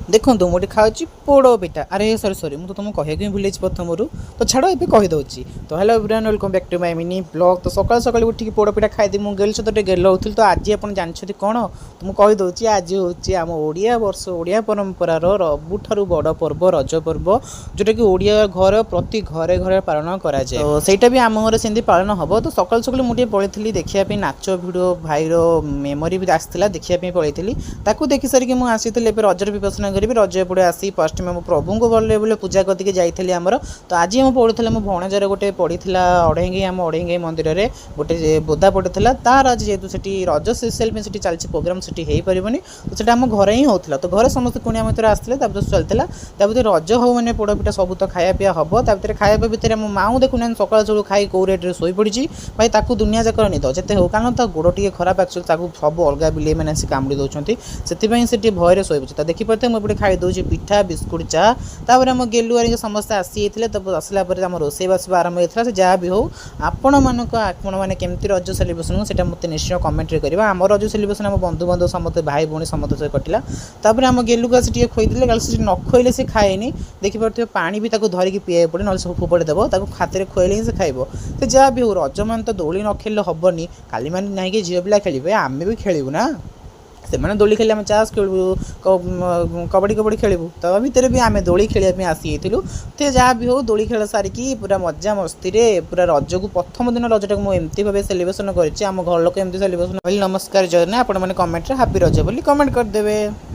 देखो मुझे खाऊँ पोड़ पिठा अरे सॉरी सॉरी मुझे तुमको कहूँ भूल प्रथम तो छाड़ ए कहीदे तो hello everyone welcome back to my mini blog. तो सकाल सकाल उठिक पोड़ पिठा खाई मुझे गेल सहित गेल होती। तो आज आप जानते कौन तो मुझे कहीदे आज हूँ आम ओडिया वर्ष ओडिया परंपरार सबुठारु बड़ पर्व रज पर्व जोटा कि ओडिया घर प्रति घरे घरे पालन कराए। तो सहीटा भी आम घर से पालन हम। तो सकाल सकाल मुझे पलि देखा नाच भिड भाईर मेमोरी भी आसाला देखापी पलि देखी सारिक मुझे आसी रजर विवेचना करी रज एपटे आसी फर्स्ट मैं प्रभु को भले बोले पूजा करके जाइली आमर। तो आज हम पढ़ुला मो भणजार गोटे पड़ा अढ़ेंगे आम अढ़ेंगे मंदिर में गोटे बोधा पड़ा तार आज जेहतु से रज स्पेशल में चलती प्रोग्राम से हो पारबनी। तो से आम घर ही होता। तो घर समस्त कुणिया मित्र आसते चलता रज हो मैंने पोड़ पिठा सब तो खाया पीया हम। तापर खाया भितर मो माँ देखुना सकाल सब खाई कौ रेट्रे शोई पड़ी भाई ताकू दुनिया जाक निद जिते हो कारण ता गोड़ टे खराब एक्चुअली सब अलग बिले मैंने कामुड़ी दौरान से भयर शोई पड़े। तो देखिपे मुझे खाई दूसरी पिठा बिस्कुट चा तापर आम गेलु आरिक समस्त आसी तो आसला आम रोसईवास आरंभ होता है। जहाँ भी हो आपण मैंने केमती रज सेलिब्रेशन से मत निश्चय कमेंट करवा। आम रज सेलिब्रेशन आम बंधु बांधव समस्त भाई भौणी समस्त से कटिला। तापर आम गेलु को टे खोईदे गाल से न खोले से खाएनि देखिपे पानी भी धरिकी पीए पड़े ना सब फोपड़े देव खाते खोले ही से खाइब। तो जहाँ भी हो रज मान तो दोली न खेल हेनी काली मैंने ना कि झील पिला खेल आम भी खेलू ना से मैंने दोली खेल चाष खेलू कबड्डी कबड्डी खेलू। तो भितर भी आम दोली खेल आसी। तो जहाँ भी हो दोली खेल सारिकी पूरा मजा मस्ती पूरा रज को प्रथम दिन रजटा मुझे भाव सेलिब्रेशन कर घर लोक एमती सेलिब्रेशन। नमस्कार जय ना आप कमेंट हैप्पी रज बोली कमेंट करदे।